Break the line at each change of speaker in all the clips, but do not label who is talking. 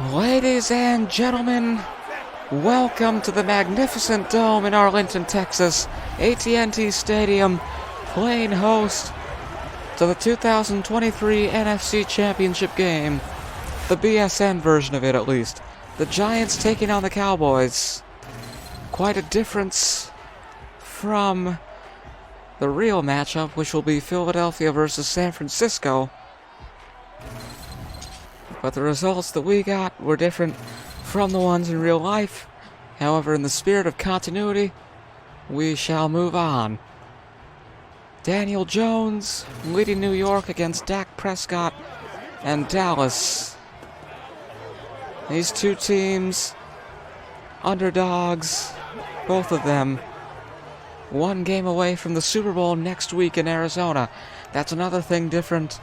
Ladies and gentlemen, welcome to the magnificent dome in Arlington, Texas, AT&T Stadium, playing host to the 2023 NFC Championship game, the BSN version of it at least. The Giants taking on the Cowboys. Quite a difference from the real matchup, which will be Philadelphia versus San Francisco. But the results that we got were different from the ones in real life. However, in the spirit of continuity, we shall move on. Daniel Jones leading New York against Dak Prescott and Dallas. These two teams, underdogs, both of them, one game away from the Super Bowl next week in Arizona. That's another thing different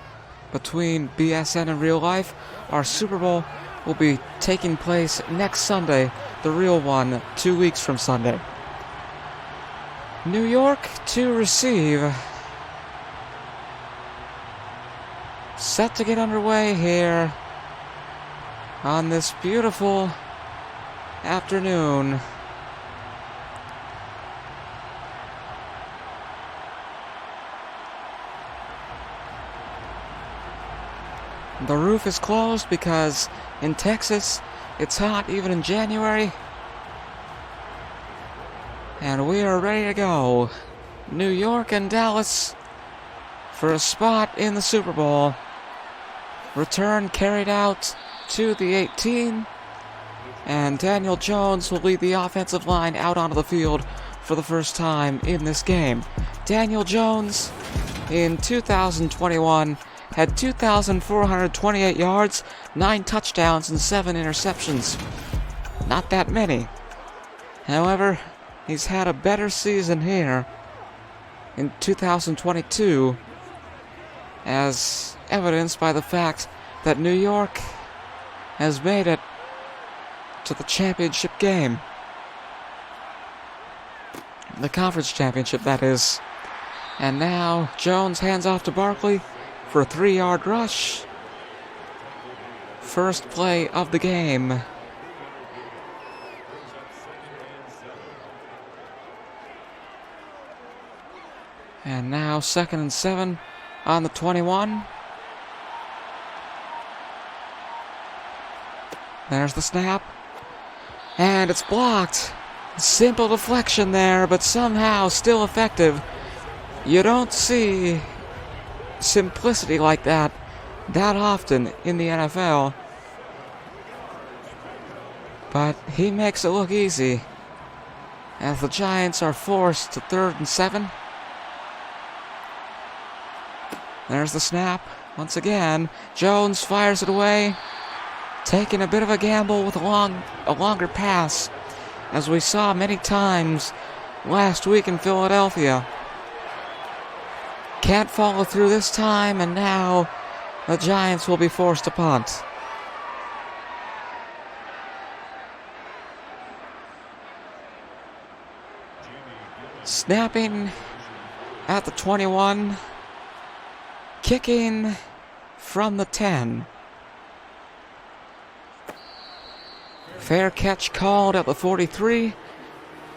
between BSN and real life. Our Super Bowl will be taking place next Sunday, the real one 2 weeks from Sunday. New York to receive. Set to get underway here on this beautiful afternoon. The roof is closed because in Texas it's hot even in January. And we are ready to go. New York and Dallas for a spot in the Super Bowl. Return carried out to the 18. And Daniel Jones will lead the offensive line out onto the field for the first time in this game. Daniel Jones in 2021 had 2,428 yards, 9 touchdowns, and 7 interceptions. Not that many. However, he's had a better season here in 2022, as evidenced by the fact that New York has made it to the championship game. The conference championship, that is. And now Jones hands off to Barkley for a 3-yard rush. First play of the game. And now 2nd and 7 on the 21. There's the snap. And it's blocked. Simple deflection there, but somehow still effective. You don't see simplicity like that often in the NFL. But he makes it look easy as the Giants are forced to 3rd and 7. There's the snap. Once again, Jones fires it away, taking a bit of a gamble with a longer pass, as we saw many times last week in Philadelphia. Can't follow through this time, and now the Giants will be forced to punt. Snapping at the 21. Kicking from the 10. Fair catch called at the 43.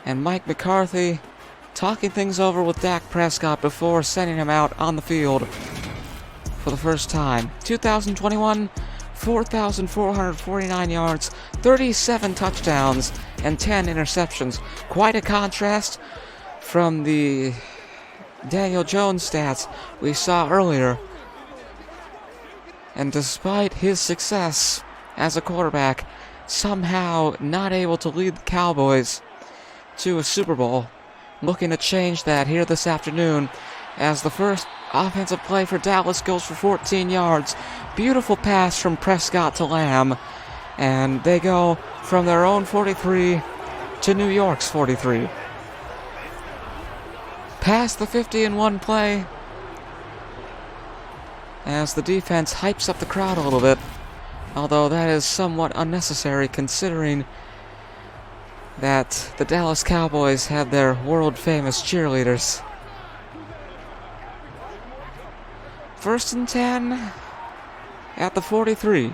And Mike McCarthy talking things over with Dak Prescott before sending him out on the field for the first time. 2021, 4,449 yards, 37 touchdowns, and 10 interceptions. Quite a contrast from the Daniel Jones stats we saw earlier. And despite his success as a quarterback, somehow not able to lead the Cowboys to a Super Bowl. Looking to change that here this afternoon as the first offensive play for Dallas goes for 14 yards. Beautiful pass from Prescott to Lamb. And they go from their own 43 to New York's 43. Past the 50 in one play as the defense hypes up the crowd a little bit. Although that is somewhat unnecessary considering that the Dallas Cowboys had their world-famous cheerleaders. 1st and 10 at the 43.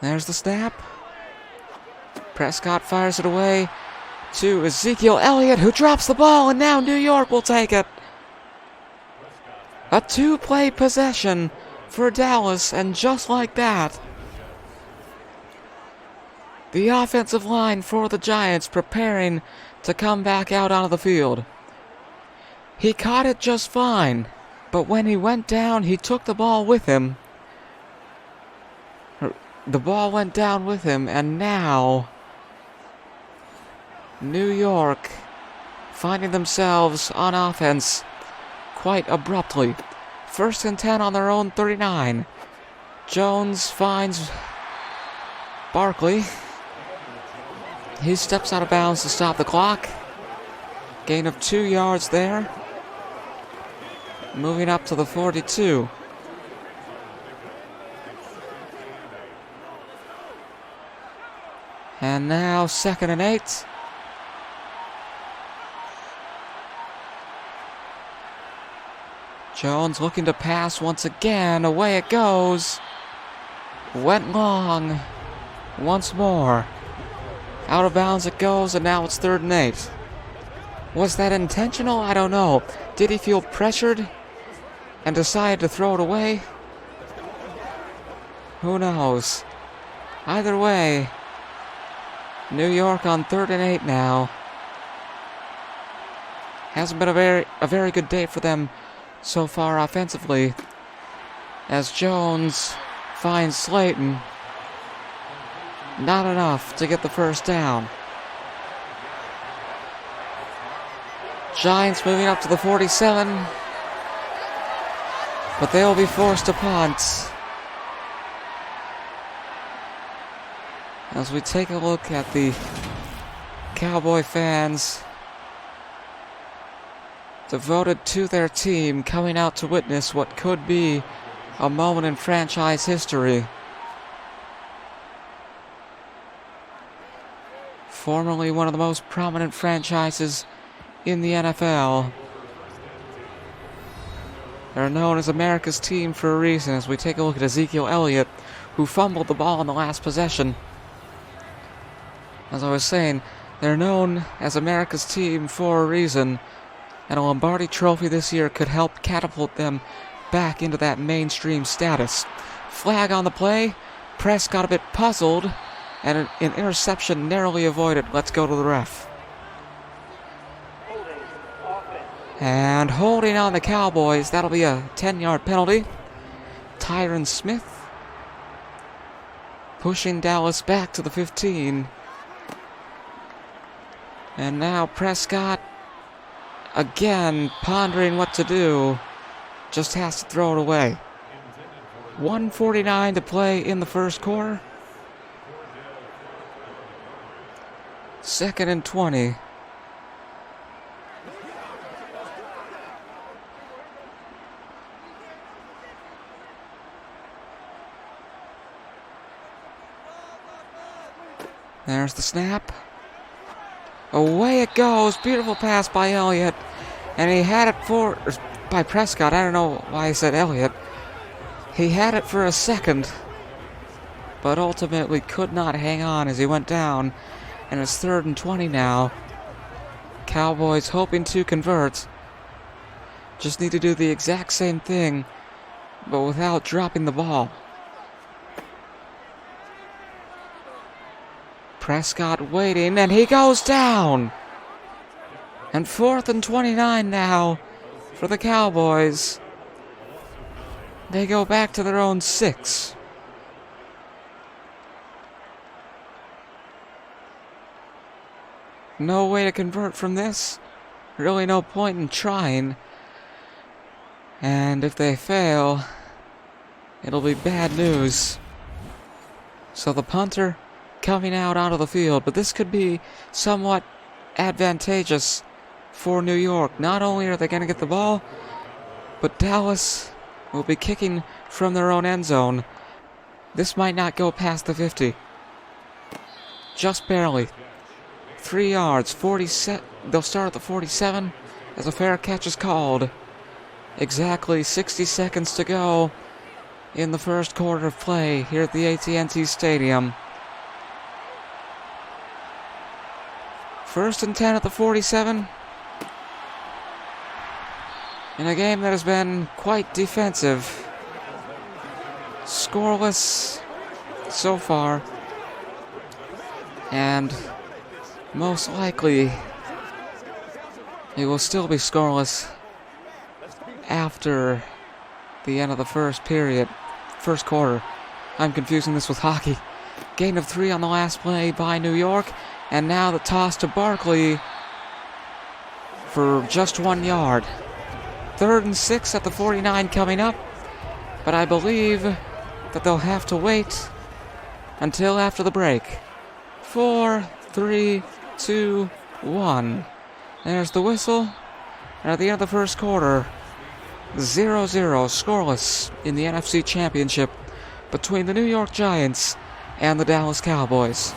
There's the snap. Prescott fires it away to Ezekiel Elliott, who drops the ball, and now New York will take it. A two-play possession for Dallas, and just like that, the offensive line for the Giants preparing to come back out onto the field. He caught it just fine, but when he went down, he took the ball with him. The ball went down with him, and now New York finding themselves on offense quite abruptly. 1st and 10 on their own 39. Jones finds Barkley. He steps out of bounds to stop the clock. Gain of 2 yards there. Moving up to the 42. And now 2nd and 8. Jones looking to pass once again. Away it goes. Went long. Once more. Out of bounds it goes, and now it's 3rd and 8. Was that intentional? I don't know. Did he feel pressured and decide to throw it away? Who knows? Either way, New York on 3rd and 8 now. Hasn't been a very good day for them so far offensively, as Jones finds Slayton. Not enough to get the 1st down. Giants moving up to the 47, but they will be forced to punt. As we take a look at the Cowboy fans devoted to their team, coming out to witness what could be a moment in franchise history. Formerly one of the most prominent franchises in the NFL. They're known as America's team for a reason, as we take a look at Ezekiel Elliott, who fumbled the ball in the last possession. As I was saying, they're known as America's team for a reason, and a Lombardi Trophy this year could help catapult them back into that mainstream status. Flag on the play. Prescott a bit puzzled, and an interception narrowly avoided. Let's go to the ref. And holding on the Cowboys, that'll be a 10-yard penalty. Tyron Smith pushing Dallas back to the 15. And now Prescott, again pondering what to do, just has to throw it away. 1:49 to play in the 1st quarter. 2nd and 20. There's the snap. Away it goes. Beautiful pass by Elliott. And he had it by Prescott. I don't know why I said Elliott. He had it for a second, but ultimately could not hang on as he went down. And it's 3rd and 20 now. Cowboys hoping to convert. Just need to do the exact same thing, but without dropping the ball. Prescott waiting, and he goes down. And 4th and 29 now for the Cowboys. They go back to their own 6. No way to convert from this. Really no point in trying. And if they fail, it'll be bad news. So the punter coming out onto the field, but this could be somewhat advantageous for New York. Not only are they going to get the ball, but Dallas will be kicking from their own end zone. This might not go past the 50. Just barely. 3 yards, they'll start at the 47 as a fair catch is called. Exactly 60 seconds to go in the first quarter of play here at the AT&T Stadium. 1st and 10 at the 47. In a game that has been quite defensive. Scoreless so far. And most likely it will still be scoreless after the end of the first quarter. I'm confusing this with hockey. Gain of 3 on the last play by New York. And now the toss to Barkley for just 1 yard. 3rd and 6 at the 49 coming up. But I believe that they'll have to wait until after the break. 4, 3, 2, 1. There's the whistle. And at the end of the first quarter, 0-0, scoreless in the NFC Championship between the New York Giants and the Dallas Cowboys.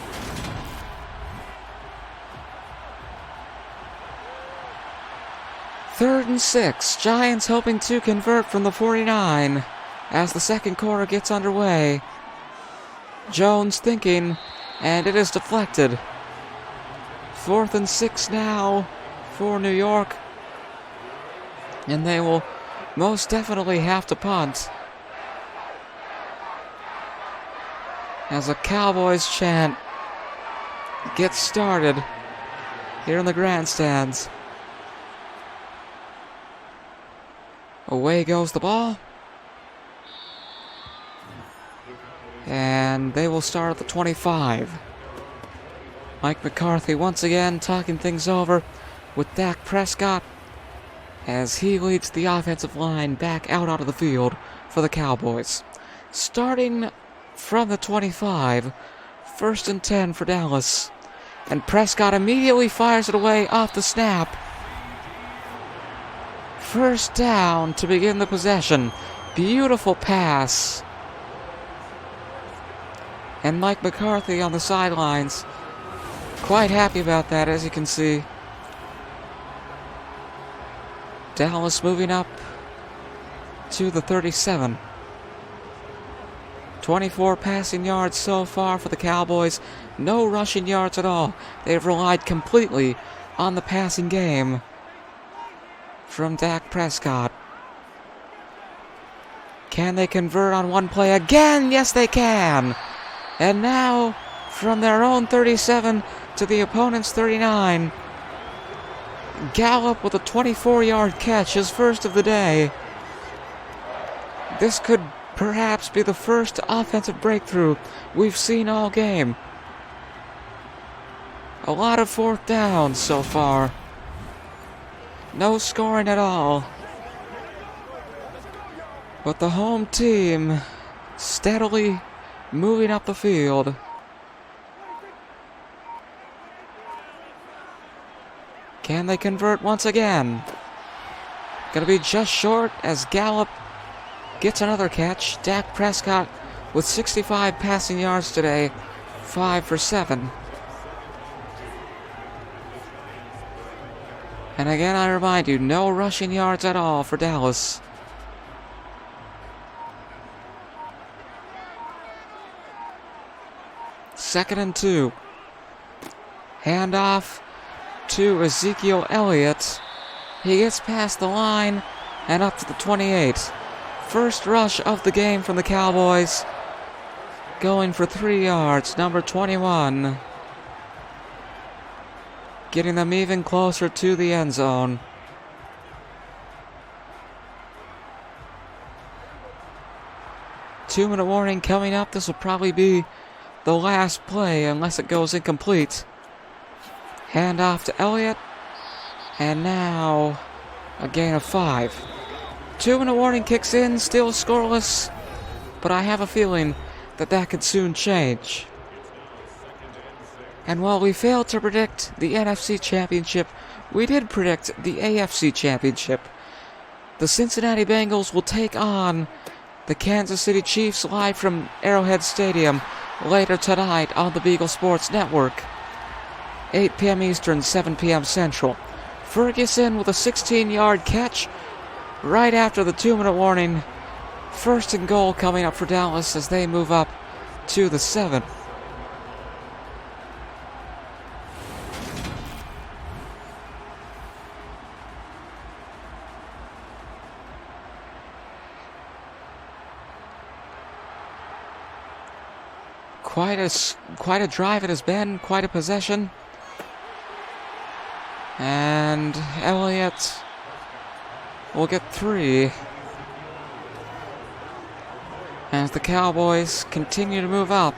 Third and 6, Giants hoping to convert from the 49 as the second quarter gets underway. Jones thinking, and it is deflected. 4th and 6 now for New York, and they will most definitely have to punt as a Cowboys chant gets started here in the grandstands. Away goes the ball. And they will start at the 25. Mike McCarthy once again talking things over with Dak Prescott as he leads the offensive line back out onto the field for the Cowboys. Starting from the 25, 1st and 10 for Dallas. And Prescott immediately fires it away off the snap. First down to begin the possession. Beautiful pass. And Mike McCarthy on the sidelines. Quite happy about that, as you can see. Dallas moving up to the 37. 24 passing yards so far for the Cowboys. No rushing yards at all. They've relied completely on the passing game from Dak Prescott. Can they convert on one play again? Yes, they can. And now, from their own 37 to the opponent's 39, Gallup with a 24-yard catch, his first of the day. This could perhaps be the first offensive breakthrough we've seen all game. A lot of 4th downs so far. No scoring at all. But the home team steadily moving up the field. Can they convert once again? Gonna be just short as Gallup gets another catch. Dak Prescott with 65 passing yards today, 5 for 7. And again, I remind you, no rushing yards at all for Dallas. Second and 2. Handoff to Ezekiel Elliott. He gets past the line and up to the 28. First rush of the game from the Cowboys. Going for 3 yards, number 21. Getting them even closer to the end zone. Two-minute warning coming up. This will probably be the last play unless it goes incomplete. Handoff to Elliott. And now a gain of 5. 2-minute warning kicks in, still scoreless. But I have a feeling that could soon change. And while we failed to predict the NFC Championship, we did predict the AFC Championship. The Cincinnati Bengals will take on the Kansas City Chiefs live from Arrowhead Stadium later tonight on the Beagle Sports Network. 8 p.m. Eastern, 7 p.m. Central. Ferguson with a 16-yard catch right after the 2-minute warning First and goal coming up for Dallas as they move up to the 7. Quite a drive it has been, quite a possession. And Elliott will get 3. As the Cowboys continue to move up.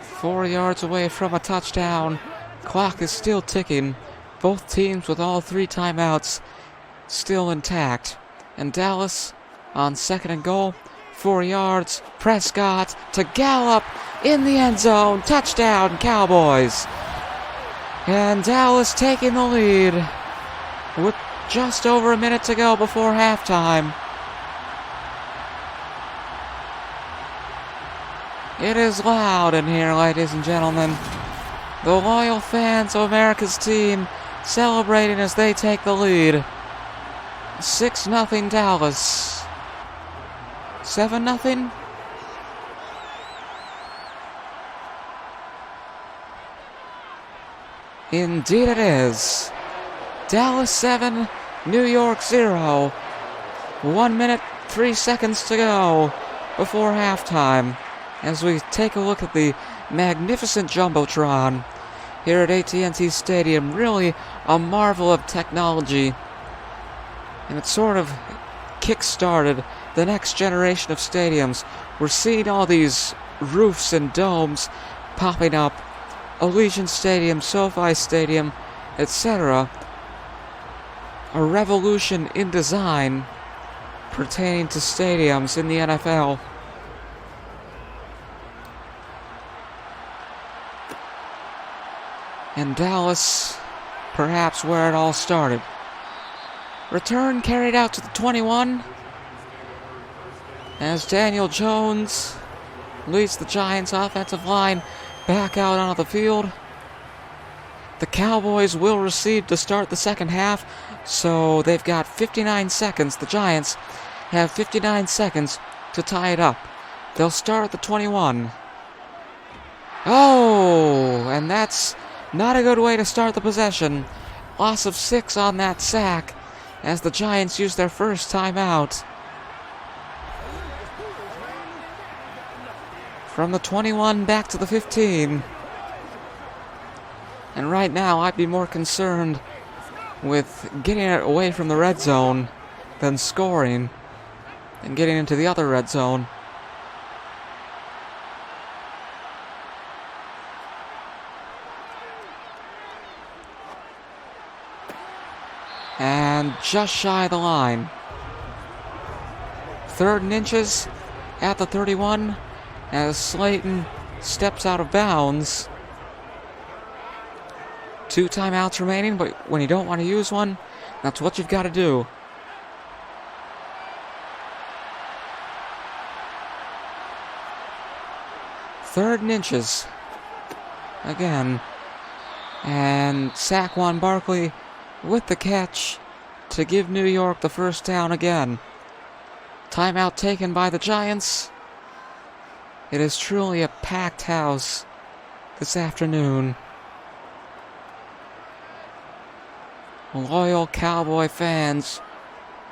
4 yards away from a touchdown. Clock is still ticking. Both teams with all 3 timeouts still intact. And Dallas on second and goal. 4 yards. Prescott to Gallup in the end zone. Touchdown, Cowboys. And Dallas taking the lead with just over a minute to go before halftime. It is loud in here, ladies and gentlemen. The loyal fans of America's team celebrating as they take the lead. 6-0 Dallas. 7-0? Indeed it is. Dallas 7, New York 0. 1 minute, 3 seconds to go before halftime. As we take a look at the magnificent Jumbotron here at AT&T Stadium. Really a marvel of technology. And it sort of kick-started the next generation of stadiums. We're seeing all these roofs and domes popping up. Allegiant Stadium, SoFi Stadium, etc. A revolution in design pertaining to stadiums in the NFL. And Dallas, perhaps where it all started. Return carried out to the 21. As Daniel Jones leads the Giants' offensive line back out onto the field. The Cowboys will receive to start the second half, so they've got 59 seconds. The Giants have 59 seconds to tie it up. They'll start at the 21. Oh, and that's not a good way to start the possession. Loss of 6 on that sack as the Giants use their first timeout. From the 21 back to the 15. And right now, I'd be more concerned with getting it away from the red zone than scoring and getting into the other red zone. And just shy of the line. 3rd and inches at the 31 as Slayton steps out of bounds. 2 timeouts remaining, but when you don't want to use one, that's what you've got to do. Third and inches. Again. And Saquon Barkley with the catch to give New York the first down again. Timeout taken by the Giants. It is truly a packed house this afternoon. Loyal Cowboy fans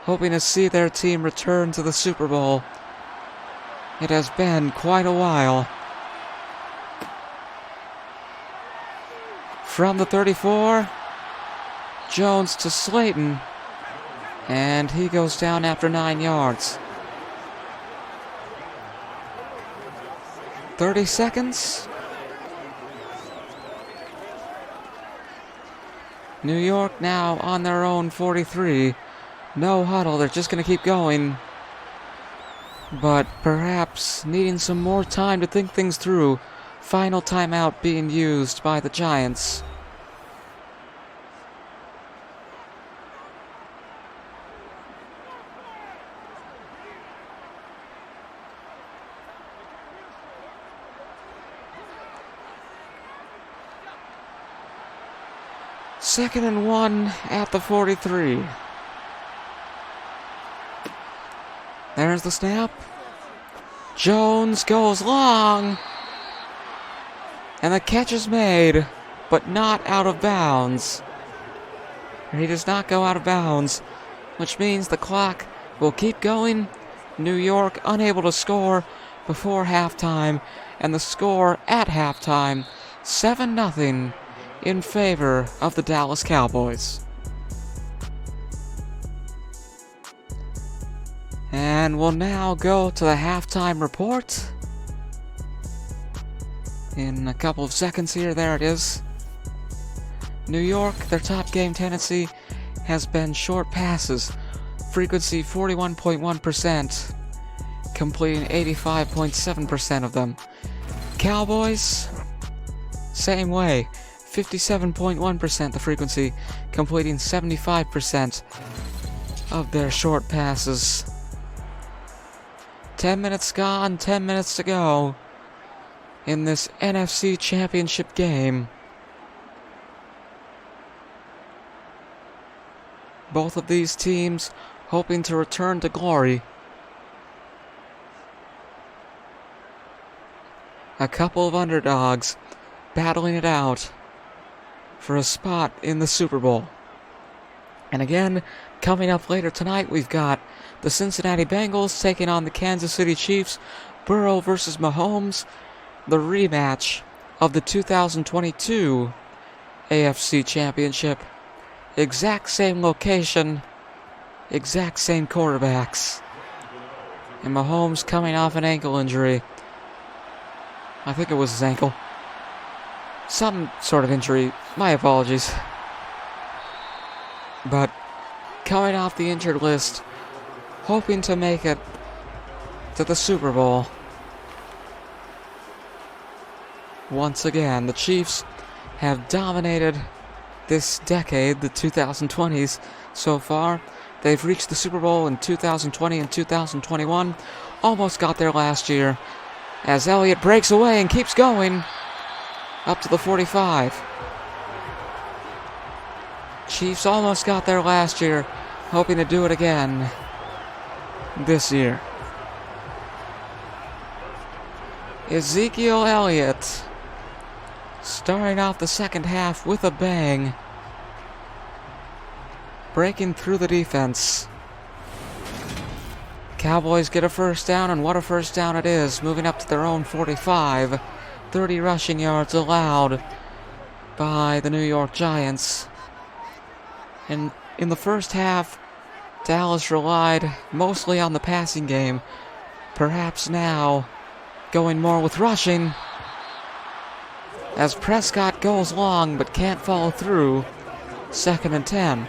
hoping to see their team return to the Super Bowl. It has been quite a while. From the 34, Jones to Slayton, and he goes down after 9 yards. 30 seconds. New York now on their own 43. No huddle, they're just going to keep going. But perhaps needing some more time to think things through. Final timeout being used by the Giants. Second and 1 at the 43. There's the snap. Jones goes long. And the catch is made, but not out of bounds. He does not go out of bounds, which means the clock will keep going. New York unable to score before halftime, and the score at halftime, 7-0 in favor of the Dallas Cowboys. And we'll now go to the halftime report. In a couple of seconds here, there it is. New York, their top game tendency has been short passes. Frequency 41.1%, completing 85.7% of them. Cowboys, same way, 57.1% the frequency, completing 75% of their short passes. 10 minutes gone, 10 minutes to go in this NFC Championship game. Both of these teams hoping to return to glory. A couple of underdogs battling it out for a spot in the Super Bowl. And again, coming up later tonight, we've got the Cincinnati Bengals taking on the Kansas City Chiefs. Burrow versus Mahomes, the rematch of the 2022 AFC Championship. Exact same location, exact same quarterbacks. And Mahomes coming off an ankle injury. I think it was his ankle. Some sort of injury. My apologies. But coming off the injured list, hoping to make it to the Super Bowl. Once again, the Chiefs have dominated this decade, the 2020s, so far. They've reached the Super Bowl in 2020 and 2021. Almost got there last year. As Elliott breaks away and keeps going up to the 45. Chiefs almost got there last year, hoping to do it again this year. Ezekiel Elliott starting off the second half with a bang, breaking through the defense. Cowboys get a first down, and what a first down it is, moving up to their own 45. 30 rushing yards allowed by the New York Giants. And in the first half, Dallas relied mostly on the passing game. Perhaps now going more with rushing, as Prescott goes long but can't follow through. 2nd and 10.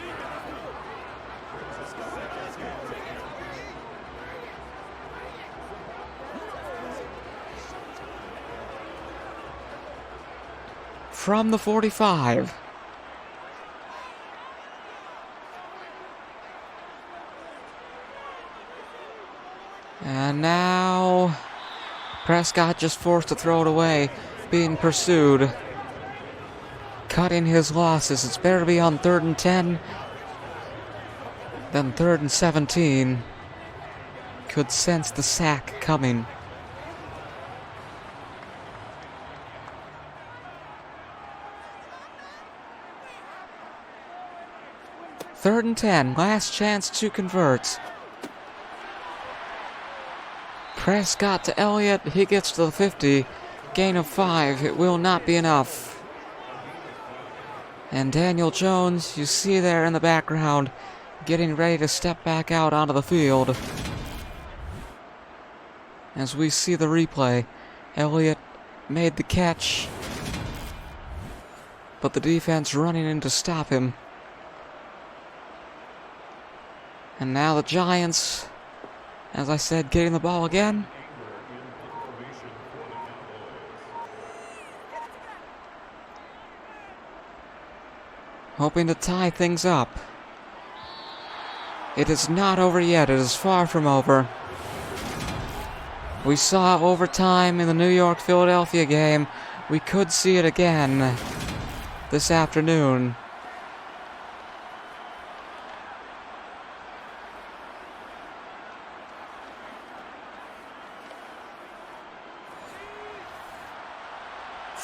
From the 45. And now Prescott just forced to throw it away, being pursued, cutting his losses. It's better to be on 3rd and 10 than 3rd and 17. Could sense the sack coming. Third and 10, last chance to convert. Prescott to Elliott, he gets to the 50. Gain of 5, it will not be enough. And Daniel Jones, you see there in the background, getting ready to step back out onto the field. As we see the replay, Elliott made the catch, but the defense running in to stop him. And now the Giants, as I said, getting the ball again. Hoping to tie things up. It is not over yet. It is far from over. We saw overtime in the New York-Philadelphia game. We could see it again this afternoon.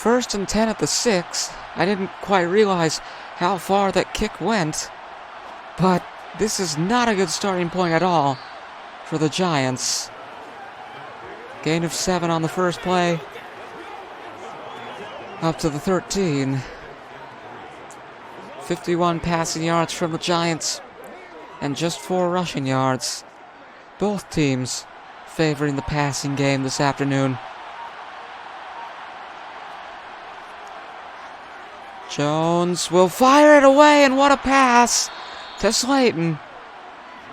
First and 10 at the 6. I didn't quite realize how far that kick went, but this is not a good starting point at all for the Giants. Gain of 7 on the first play. Up to the 13. 51 passing yards from the Giants and just 4 rushing yards. Both teams favoring the passing game this afternoon. Jones will fire it away, and what a pass to Slayton.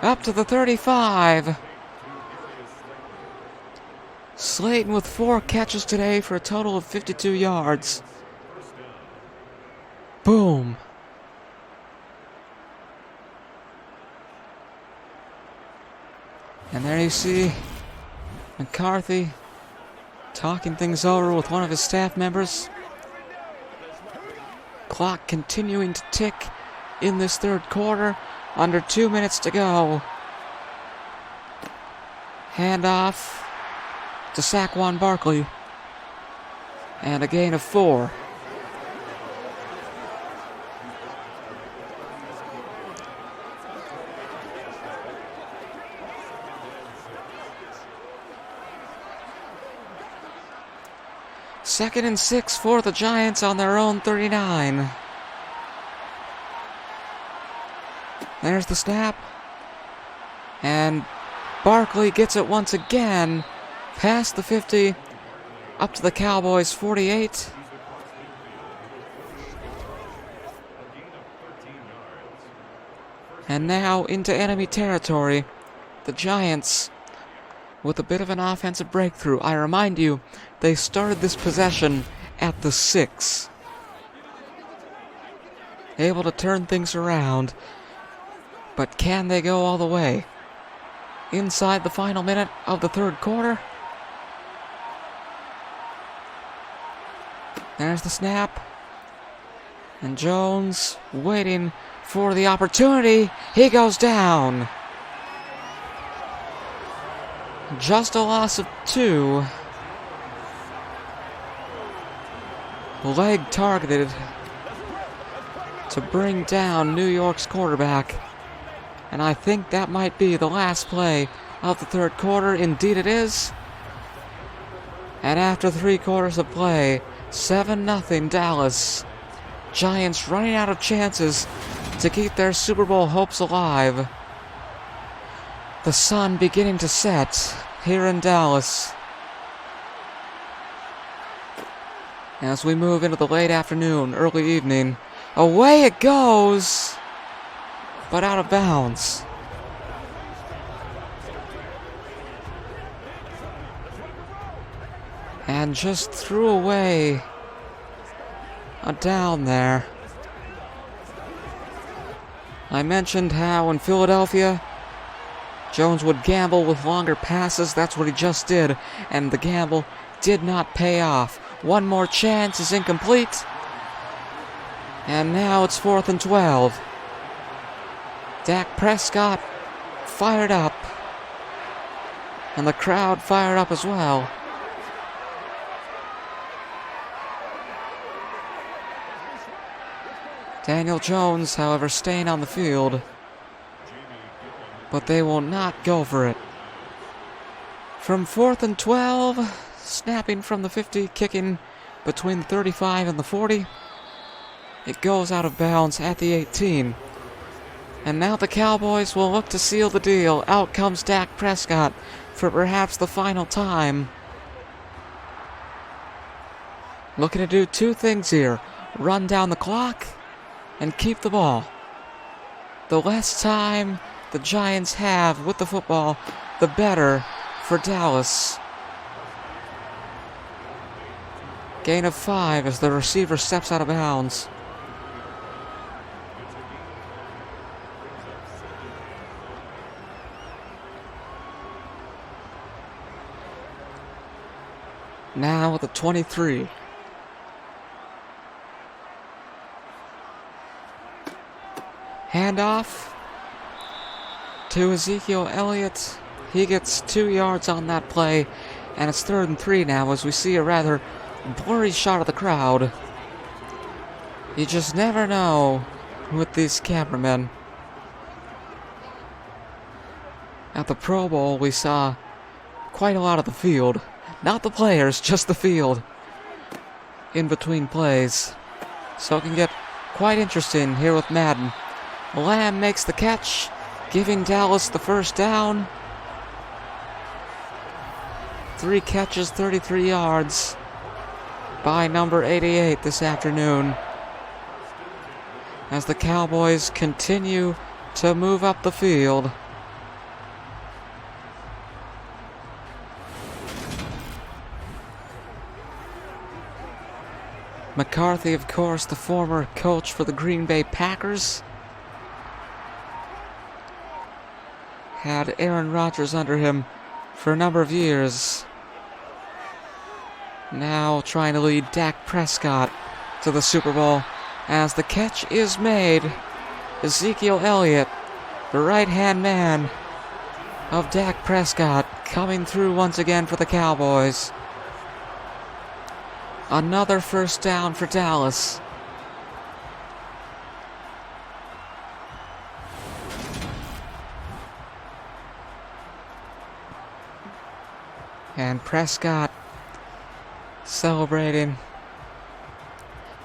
Up to the 35. Slayton with 4 catches today for a total of 52 yards. Boom. And there you see McCarthy talking things over with one of his staff members. Clock continuing to tick in this third quarter. Under 2 minutes to go. Handoff to Saquon Barkley. And a gain of 4. Second and 6 for the Giants on their own 39. There's the snap. And Barkley gets it once again. Past the 50. Up to the Cowboys 48. And now into enemy territory. The Giants with a bit of an offensive breakthrough. I remind you, they started this possession at the 6. Able to turn things around. But can they go all the way? Inside the final minute of the third quarter. There's the snap. And Jones waiting for the opportunity. He goes down. Just a loss of 2. Leg targeted to bring down New York's quarterback. And I think that might be the last play of the third quarter. Indeed it is. And after 3 quarters of play, 7-0 Dallas. Giants running out of chances to keep their Super Bowl hopes alive. The sun beginning to set here in Dallas. As we move into the late afternoon, early evening, away it goes, but out of bounds. And just threw away a down there. I mentioned how in Philadelphia, Jones would gamble with longer passes. That's what he just did, and the gamble did not pay off. One more chance is incomplete. And now it's 4th and 12. Dak Prescott fired up. And the crowd fired up as well. Daniel Jones, however, staying on the field. But they will not go for it. From 4th and 12, snapping from the 50, kicking between the 35 and the 40. It goes out of bounds at the 18. And now the Cowboys will look to seal the deal. Out comes Dak Prescott for perhaps the final time. Looking to do 2 things here. Run down the clock and keep the ball. The less time the Giants have with the football, the better for Dallas. Gain of 5 as the receiver steps out of bounds. Now at the 23. Handoff to Ezekiel Elliott. He gets 2 yards on that play, and it's 3rd and 3 now as we see a rather blurry shot of the crowd. You just never know with these cameramen. At the Pro Bowl, we saw quite a lot of the field. Not the players, just the field. In between plays. So it can get quite interesting here with Madden. Lamb makes the catch, giving Dallas the first down. 3 catches, 33 yards by number 88 this afternoon. As the Cowboys continue to move up the field. McCarthy, of course, the former coach for the Green Bay Packers, had Aaron Rodgers under him for a number of years. Now trying to lead Dak Prescott to the Super Bowl as the catch is made. Ezekiel Elliott, the right-hand man of Dak Prescott, coming through once again for the Cowboys. Another first down for Dallas. And Prescott celebrating.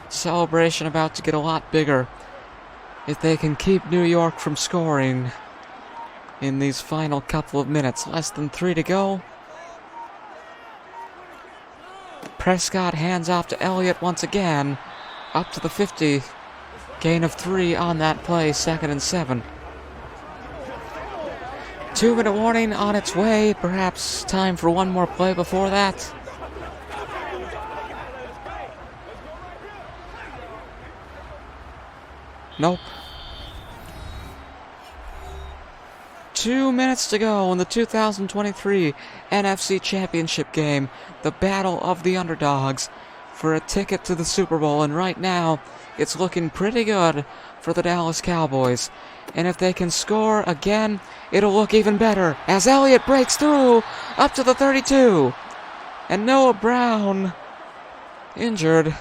Celebration about to get a lot bigger if they can keep New York from scoring in these final couple of minutes. Less than 3 to go. Prescott hands off to Elliott once again. Up to the 50. Gain of 3 on that play. 2nd and 7. 2-minute warning on its way. Perhaps time for one more play before that. Nope. 2 minutes to go in the 2023 NFC Championship game. The battle of the underdogs for a ticket to the Super Bowl. And right now, it's looking pretty good for the Dallas Cowboys. And if they can score again, it'll look even better. As Elliott breaks through up to the 32. And Noah Brown injured.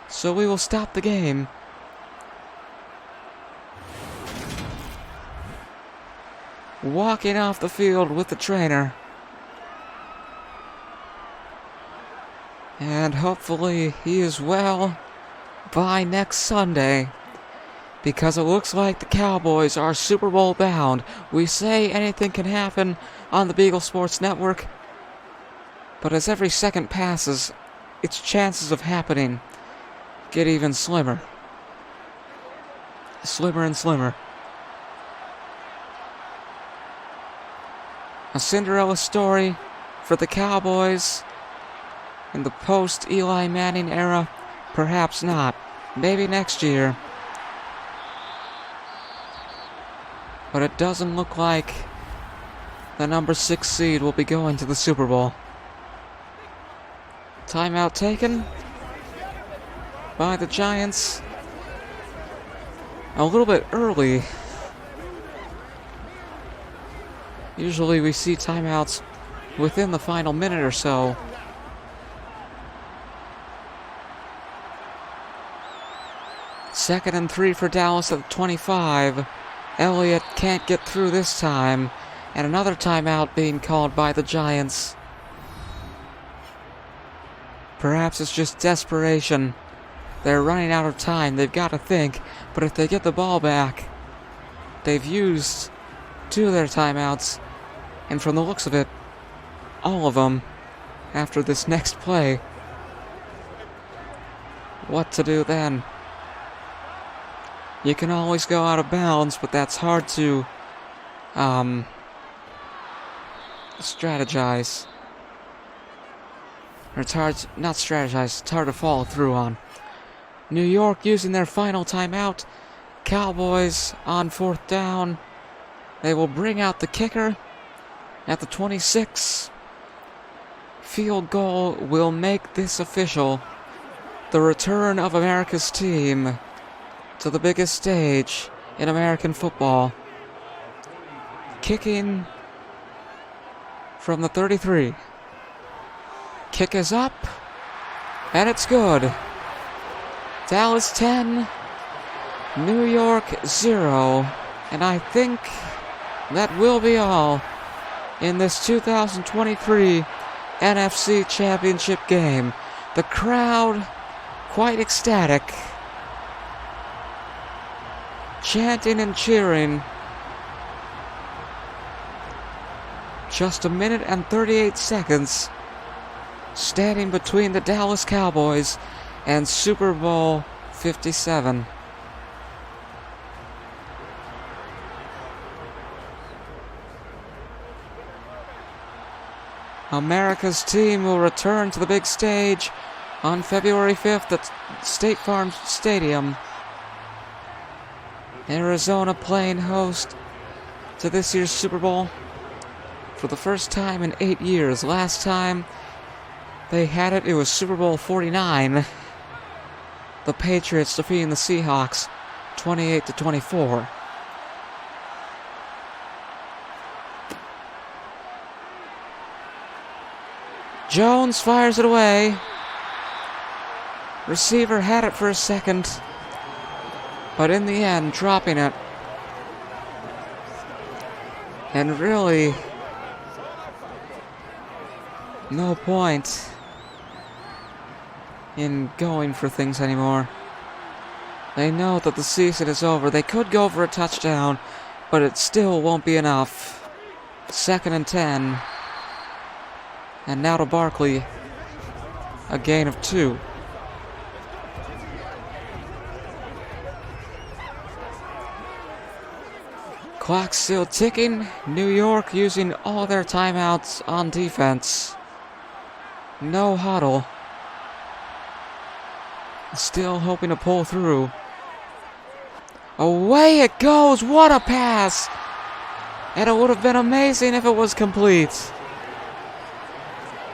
So we will stop the game. Walking off the field with the trainer. And hopefully he is well by next Sunday. Because it looks like the Cowboys are Super Bowl bound. We say anything can happen on the Beagle Sports Network. But as every second passes, its chances of happening get even slimmer. Slimmer and slimmer. A Cinderella story for the Cowboys in the post-Eli Manning era? Perhaps not. Maybe next year. But it doesn't look like the number 6 seed will be going to the Super Bowl. Timeout taken by the Giants. A little bit early. Usually we see timeouts within the final minute or so. Second and 3 for Dallas at 25. Elliott can't get through this time. And another timeout being called by the Giants. Perhaps it's just desperation. They're running out of time. They've got to think. But if they get the ball back, they've used 2 of their timeouts. And from the looks of it, all of them after this next play. What to do then? You can always go out of bounds, but that's hard to strategize. Or it's hard, not strategize, it's hard to follow through on. New York using their final timeout. Cowboys on 4th down. They will bring out the kicker at the 26. Field goal will make this official. The return of America's team to the biggest stage in American football. Kicking from the 33. Kick is up. And it's good. Dallas 10, New York 0. And I think that will be all in this 2023 NFC Championship game. The crowd quite ecstatic, chanting and cheering. Just a minute and 38 seconds standing between the Dallas Cowboys and Super Bowl 57. America's team will return to the big stage on February 5th at State Farm Stadium. Arizona playing host to this year's Super Bowl for the first time in 8 years. Last time they had it, it was Super Bowl 49. The Patriots defeating the Seahawks 28-24. Jones fires it away. Receiver had it for a second, but in the end, dropping it. And really, no point in going for things anymore. They know that the season is over. They could go for a touchdown, but it still won't be enough. 2nd and 10. And now to Barkley. A gain of 2. Clock still ticking. New York using all their timeouts on defense. No huddle. Still hoping to pull through. Away it goes! What a pass! And it would have been amazing if it was complete.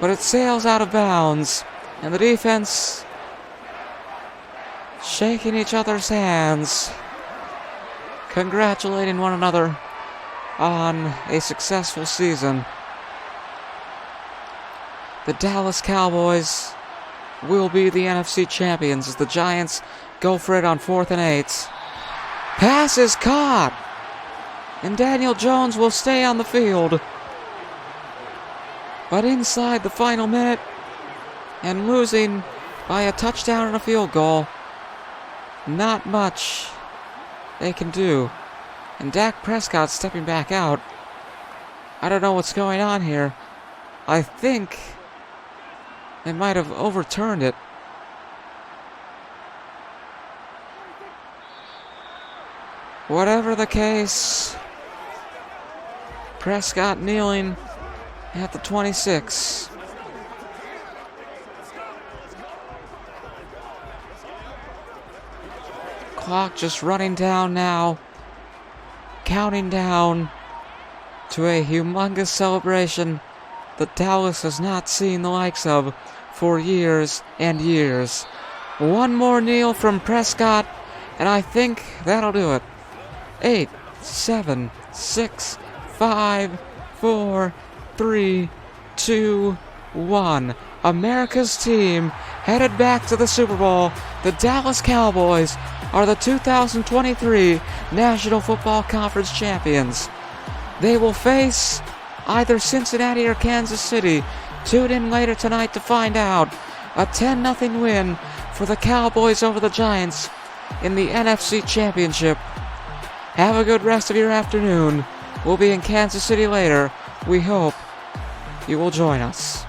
But it sails out of bounds. And the defense shaking each other's hands, congratulating one another on a successful season. The Dallas Cowboys will be the NFC champions as the Giants go for it on 4th and 8. Pass is caught, and Daniel Jones will stay on the field. But inside the final minute, and losing by a touchdown and a field goal, not much they can do. And Dak Prescott stepping back out. I don't know what's going on here. I think they might have overturned it. Whatever the case, Prescott kneeling at the 26. Clock just running down now. Counting down to a humongous celebration that Dallas has not seen the likes of for years and years. One more kneel from Prescott, and I think that'll do it. 8, 7, 6, 5, 4, 3, 2, 1. America's team headed back to the Super Bowl. The Dallas Cowboys are the 2023 National Football Conference champions. They will face either Cincinnati or Kansas City. Tune in later tonight to find out. A 10-0 win for the Cowboys over the Giants in the NFC Championship. Have a good rest of your afternoon. We'll be in Kansas City later. We hope you will join us.